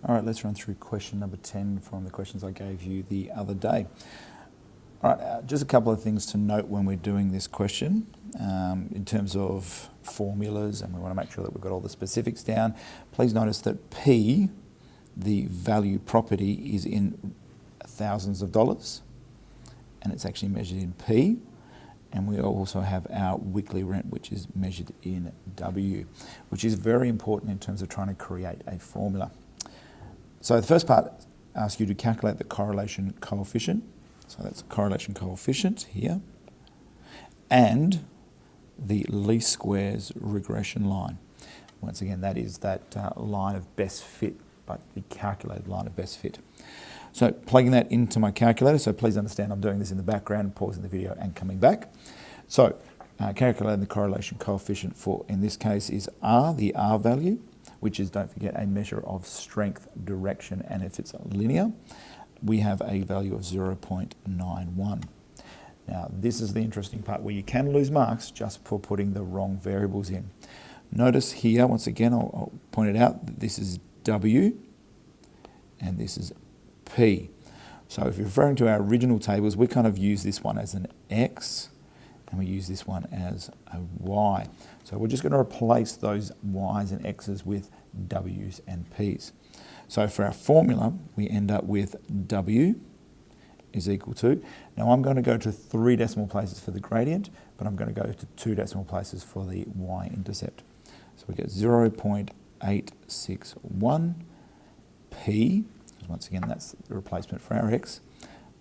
All right, let's run through question number 10 from the questions I gave you the other day. All right, just a couple of things to note when we're doing this question in terms of formulas, and we want to make sure that we've got all the specifics down. Please notice that P, the value property, is in thousands of dollars, and it's actually measured in P. And we also have our weekly rent, which is measured in W, which is very important in terms of trying to create a formula. So the first part asks you to calculate the correlation coefficient. So that's the correlation coefficient here. And the least squares regression line. Once again, that is that line of best fit, but the calculated line of best fit. So plugging that into my calculator, so please understand I'm doing this in the background, pausing the video and coming back. So calculating the correlation coefficient for, in this case, is R, the R value, which is, don't forget, a measure of strength, direction, and if it's linear, we have a value of 0.91. Now, this is the interesting part where you can lose marks just for putting the wrong variables in. Notice here, once again, I'll point it out, that this is W and this is P. So if you're referring to our original tables, we kind of use this one as an X and we use this one as a Y. So we're just going to replace those Y's and X's with W's and P's. So for our formula, we end up with W is equal to, now I'm going to go to 3 decimal places for the gradient, but I'm going to go to 2 decimal places for the y-intercept. So we get 0.861 P, once again that's the replacement for our X,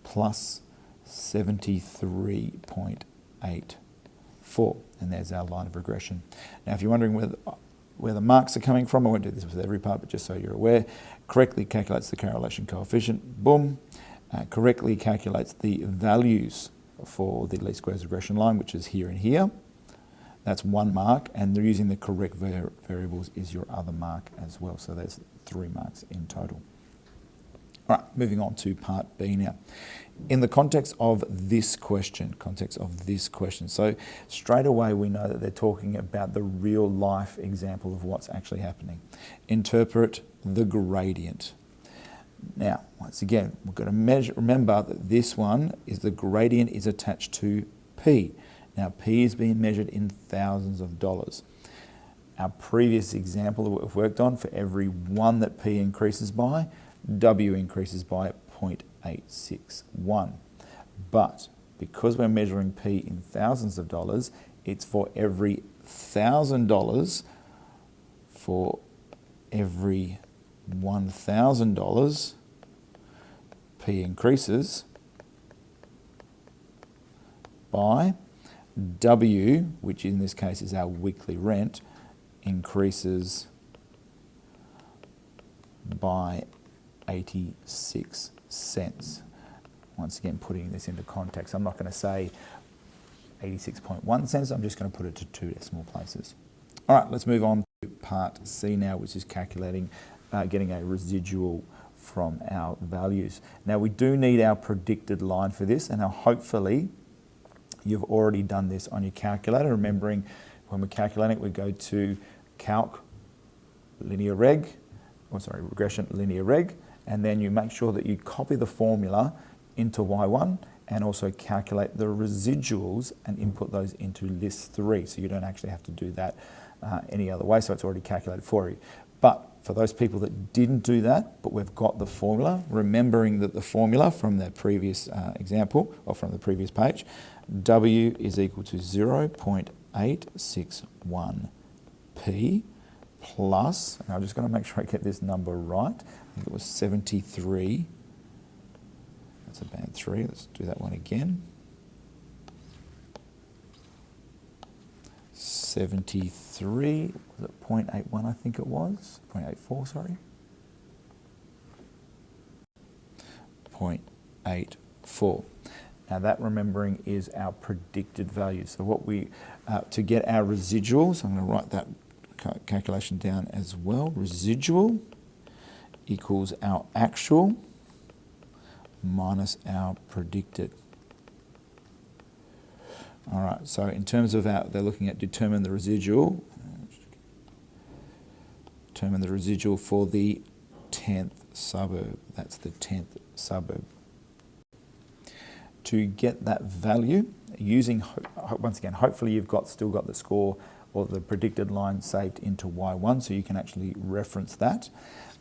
plus 73.84, and there's our line of regression. Now if you're wondering where the marks are coming from, I won't do this with every part, but just so you're aware, correctly calculates the correlation coefficient, boom, correctly calculates the values for the least squares regression line, which is here and here. That's 1 mark, and they're using the correct variables is your other mark as well. So there's 3 marks in total. All right, moving on to part B now. In the context of this question, so straight away we know that they're talking about the real life example of what's actually happening. Interpret the gradient. Now, once again, we've got to remember that this one is the gradient is attached to P. Now, P is being measured in thousands of dollars. Our previous example that we've worked on, for every 1 that P increases by, W increases by 0.861. But because we're measuring P in thousands of dollars, it's for every $1,000 for every $1,000 P increases by W, which in this case is our weekly rent, increases by 86 cents. Once again, putting this into context, I'm not going to say 86.1 cents, I'm just going to put it to 2 decimal places. All right, let's move on to part C now, which is calculating, getting a residual from our values. Now we do need our predicted line for this, and now hopefully you've already done this on your calculator. Remembering when we're calculating, we go to calc linear reg, regression linear reg, and then you make sure that you copy the formula into Y1 and also calculate the residuals and input those into list 3. So you don't actually have to do that any other way, so it's already calculated for you. But for those people that didn't do that, but we've got the formula, remembering that the formula from the previous example, or from the previous page, W is equal to 0.861 P plus, and I'm just going to make sure I get this number right, I think it was 73, that's a bad 3, let's do that one again. 73, was it 0.81 I think it was? 0.84, sorry. 0.84. Now that, remembering, is our predicted value. So what we, to get our residuals, I'm going to write that calculation down as well. Residual equals our actual minus our predicted. All right, so in terms of our, they're looking at determine the residual for the 10th suburb. That's the 10th suburb. To get that value, using, once again, hopefully you've still got the score or the predicted line saved into Y1, so you can actually reference that.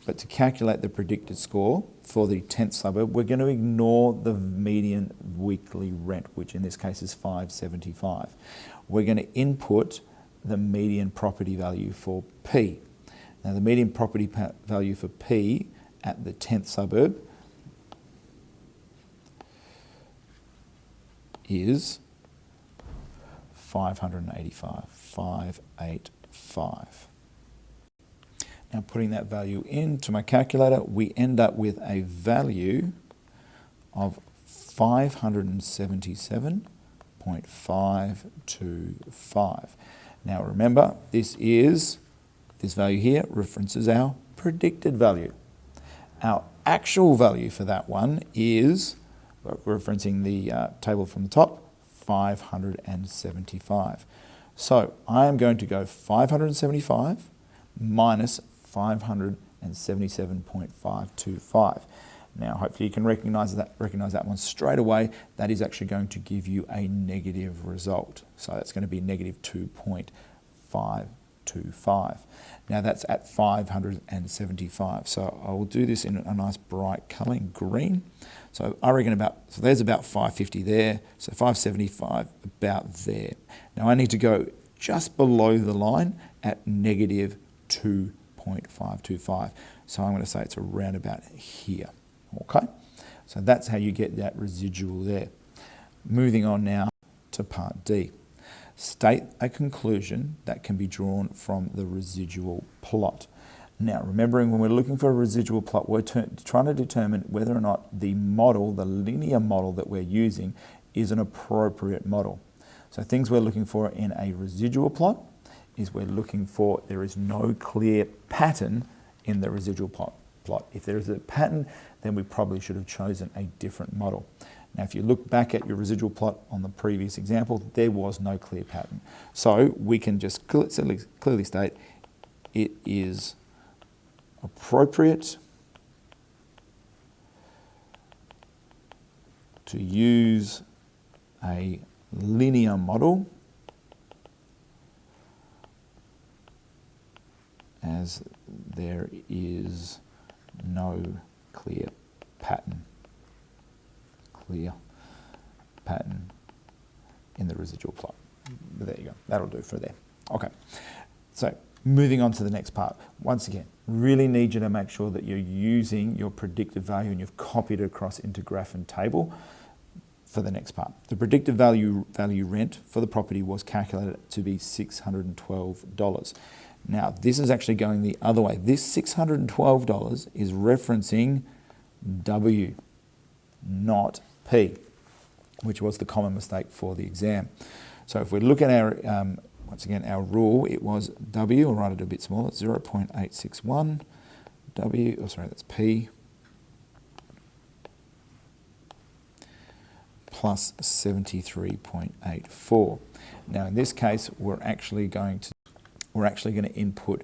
But to calculate the predicted score for the 10th suburb, we're going to ignore the median weekly rent, which in this case is $575. We're going to input the median property value for P. Now the median property value for P at the 10th suburb is 585. Now putting that value into my calculator, we end up with a value of 577.525. Now remember, this value here references our predicted value. Our actual value for that one is, referencing the table from the top, 575. So I am going to go 575 minus 577.525. Now hopefully you can recognize that one straight away. That is actually going to give you a negative result. So that's going to be negative 2.525. Now that's at 575. So I will do this in a nice bright colour in green. So I reckon so there's about 550 there. So 575 about there. Now I need to go just below the line at negative 2.525. So I'm going to say it's around about here. Okay. So that's how you get that residual there. Moving on now to part D. State a conclusion that can be drawn from the residual plot. Now, remembering when we're looking for a residual plot, we're trying to determine whether or not the model, the linear model that we're using, is an appropriate model. So things we're looking for in a residual plot is we're looking for there is no clear pattern in the residual plot. If there is a pattern, then we probably should have chosen a different model. Now, if you look back at your residual plot on the previous example, there was no clear pattern. So we can just clearly state it is appropriate to use a linear model as there is no clear pattern in the residual plot. There you go. That'll do for there. Okay. So moving on to the next part. Once again, really need you to make sure that you're using your predicted value and you've copied it across into graph and table for the next part. The predicted value rent for the property was calculated to be $612. Now, this is actually going the other way. This $612 is referencing W, not P, which was the common mistake for the exam. So if we look at our, once again, our rule, it was W, I'll write it a bit smaller, 0.861, W, oh sorry, that's P, plus 73.84. Now in this case, we're actually going to input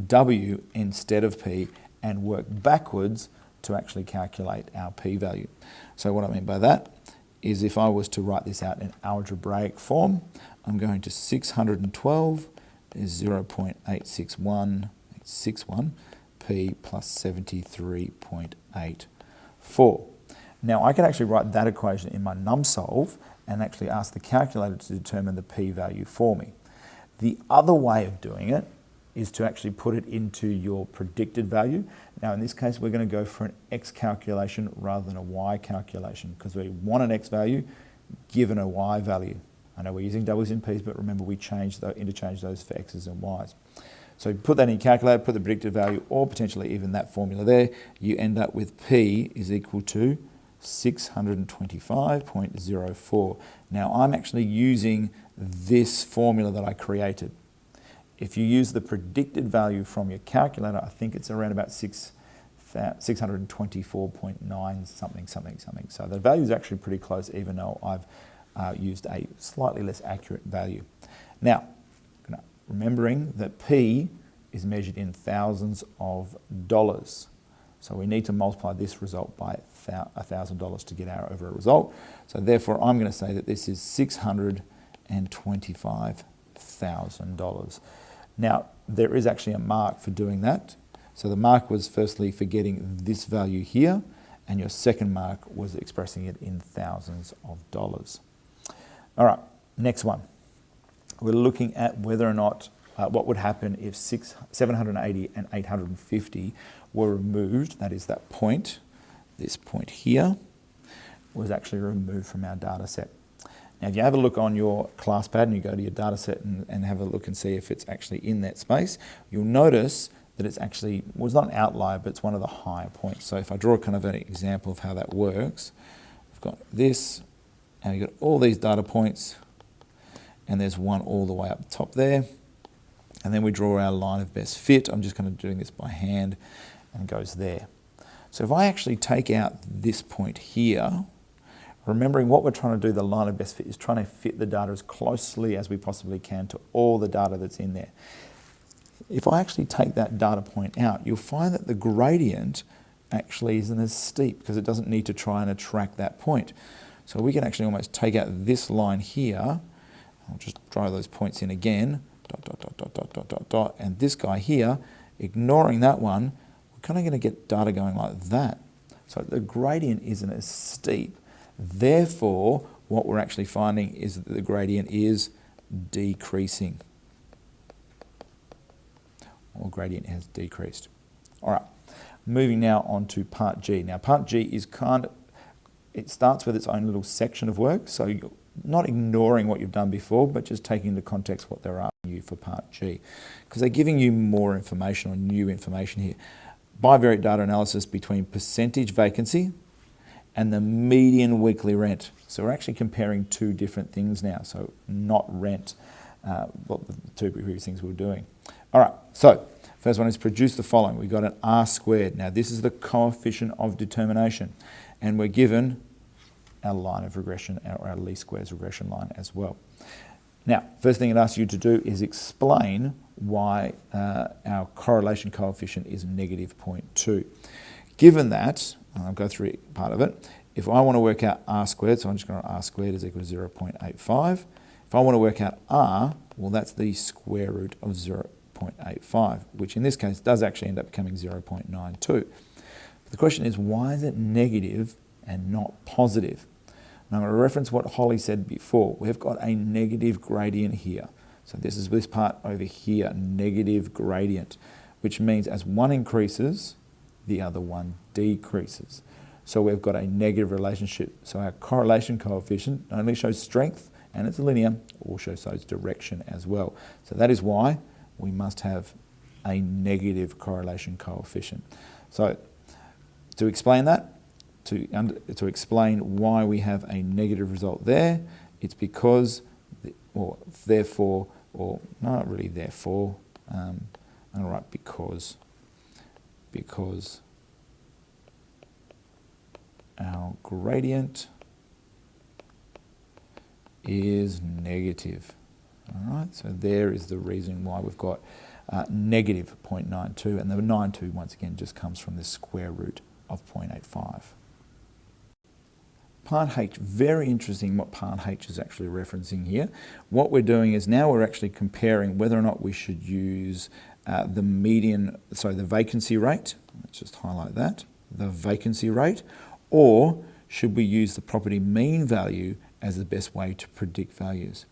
W instead of P and work backwards to actually calculate our P value. So what I mean by that is if I was to write this out in algebraic form, I'm going to 612 is 0.861 P plus 73.84. Now I can actually write that equation in my numSolve and actually ask the calculator to determine the P value for me. The other way of doing it is to actually put it into your predicted value. Now in this case, we're going to go for an X calculation rather than a Y calculation because we want an X value given a Y value. I know we're using W's and P's, but remember we interchange those for X's and Y's. So you put that in your calculator, put the predicted value or potentially even that formula there, you end up with P is equal to 625.04. Now I'm actually using this formula that I created. If you use the predicted value from your calculator, I think it's around about 624.9 something. So the value is actually pretty close, even though I've used a slightly less accurate value. Now, remembering that P is measured in thousands of dollars. So we need to multiply this result by $1,000 to get our overall result. So therefore, I'm going to say that this is $625,000. Now, there is actually a mark for doing that. So the mark was firstly for getting this value here, and your second mark was expressing it in thousands of dollars. All right, next one. We're looking at whether or not what would happen if 780 and 850 were removed. That is that point, this point here, was actually removed from our data set. Now, if you have a look on your class pad and you go to your data set and have a look and see if it's actually in that space, you'll notice that it's actually, well, it's not an outlier, but it's one of the higher points. So if I draw kind of an example of how that works, we've got this, and you've got all these data points, and there's one all the way up the top there. And then we draw our line of best fit. I'm just kind of doing this by hand, and it goes there. So if I actually take out this point here, remembering what we're trying to do, the line of best fit is trying to fit the data as closely as we possibly can to all the data that's in there. If I actually take that data point out, you'll find that the gradient actually isn't as steep because it doesn't need to try and attract that point. So we can actually almost take out this line here. I'll just draw those points in again, dot, dot, dot, dot, dot, dot, dot, dot, and this guy here, ignoring that one, we're kind of going to get data going like that. So the gradient isn't as steep. Therefore, what we're actually finding is that the gradient is decreasing. Or gradient has decreased. All right, moving now on to part G. Now, part G is it starts with its own little section of work, so you're not ignoring what you've done before, but just taking into context what they're asking you for part G, because they're giving you more information or new information here. Bivariate data analysis between percentage vacancy and the median weekly rent. So we're actually comparing two different things now, so not rent, what the two previous things we were doing. All right, so first one is produce the following. We've got an R squared. Now this is the coefficient of determination, and we're given our line of regression, our least squares regression line as well. Now, first thing it asks you to do is explain why our correlation coefficient is negative 0.2. Given that, I'll go through part of it, if I want to work out R squared, so I'm just going to R squared is equal to 0.85. If I want to work out R, well, that's the square root of 0.85, which in this case does actually end up becoming 0.92. The question is, why is it negative and not positive? And I'm going to reference what Holly said before. We've got a negative gradient here. So this is this part over here, negative gradient, which means as one increases, the other one decreases. So we've got a negative relationship. So our correlation coefficient not only shows strength, and it's linear, also shows direction as well. So that is why we must have a negative correlation coefficient. So to explain that, to explain why we have a negative result there, it's because, or therefore, or not really therefore, I'm going to write because our gradient is negative. All right, so there is the reason why we've got negative 0.92, and the 92 once again just comes from the square root of 0.85. Part H, very interesting what Part H is actually referencing here. What we're doing is now we're actually comparing whether or not we should use the vacancy rate, let's just highlight that, the vacancy rate, or should we use the property mean value as the best way to predict values.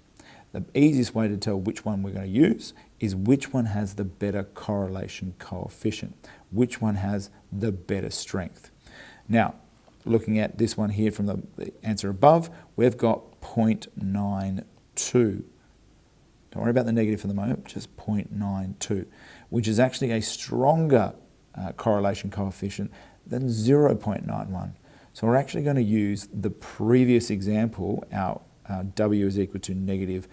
The easiest way to tell which one we're going to use is which one has the better correlation coefficient, which one has the better strength. Now, looking at this one here from the answer above, we've got 0.92. Don't worry about the negative for the moment, just 0.92, which is actually a stronger correlation coefficient than 0.91. So we're actually going to use the previous example, our W is equal to negative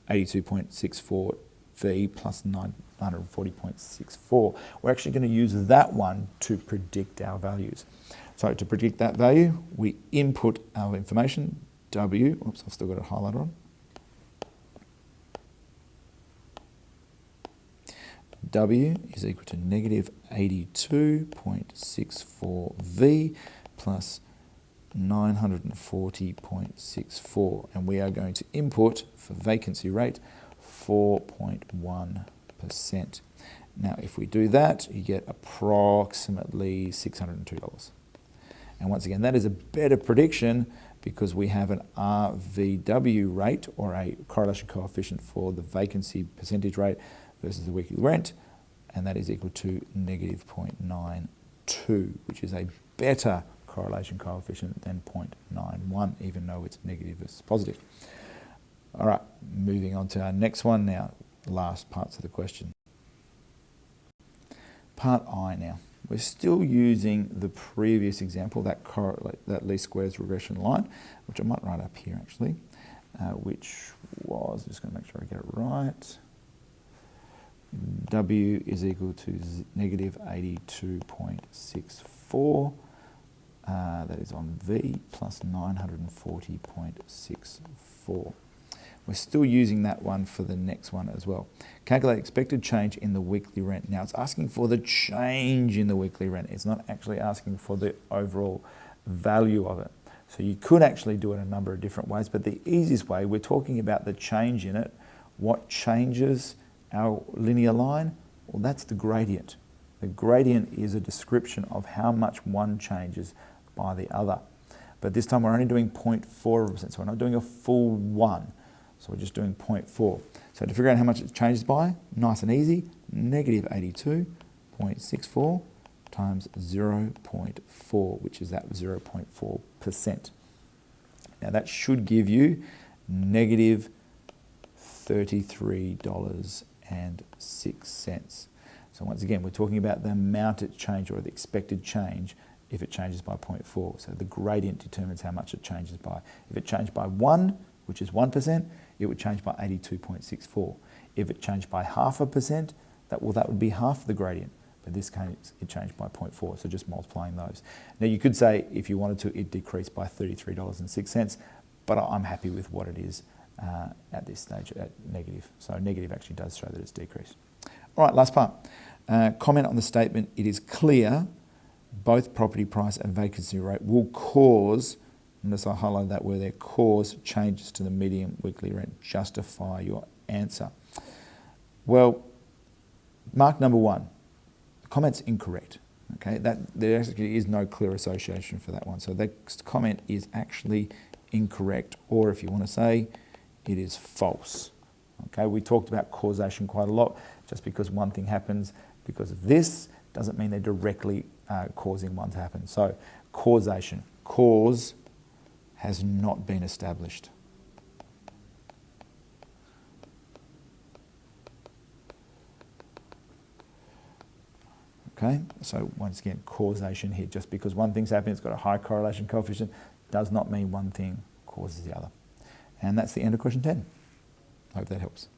82.64 V plus 940.64. We're actually going to use that one to predict our values. So to predict that value, we input our information, W, oops, I've still got a highlighter on. W is equal to negative 82.64V plus 940.64, and we are going to input for vacancy rate 4.1%. Now if we do that, you get approximately $602. And once again, that is a better prediction because we have an RVW rate, or a correlation coefficient for the vacancy percentage rate versus the weekly rent, and that is equal to negative 0.92, which is a better correlation coefficient than 0.91, even though it's negative versus positive. All right, moving on to our next one now, last parts of the question. Part I now. We're still using the previous example, that least squares regression line, which I might write up here actually, which was, I'm just going to make sure I get it right. W is equal to negative 82.64. That is on V plus 940.64. We're still using that one for the next one as well. Calculate expected change in the weekly rent. Now it's asking for the change in the weekly rent. It's not actually asking for the overall value of it. So you could actually do it a number of different ways, but the easiest way, we're talking about the change in it. What changes our linear line? Well, that's the gradient. The gradient is a description of how much one changes by the other. But this time we're only doing 0.4%, so we're not doing a full one. So we're just doing 0.4. So to figure out how much it changes by, nice and easy, negative 82.64 times 0.4, which is that 0.4%. Now that should give you negative $33.06. So once again, we're talking about the amount it changed, or the expected change if it changes by 0.4. So the gradient determines how much it changes by. If it changed by 1, which is 1%, it would change by 82.64. If it changed by 0.5%, that would be half the gradient. But in this case, it changed by 0.4, so just multiplying those. Now you could say, if you wanted to, it decreased by $33.06, but I'm happy with what it is at this stage, at negative. So negative actually does show that it's decreased. All right, last part. Comment on the statement, it is clear both property price and vacancy rate will cause, notice I highlighted that word there, cause changes to the median weekly rent. Justify your answer. Well, mark number 1, the comment's incorrect. Okay, there actually is no clear association for that one. So that comment is actually incorrect, or if you want to say, it is false. Okay, we talked about causation quite a lot. Just because one thing happens because of this doesn't mean they're directly causing one to happen. So causation, cause has not been established. Okay, so once again, causation here, just because one thing's happening, it's got a high correlation coefficient, does not mean one thing causes the other. And that's the end of question 10. I hope that helps.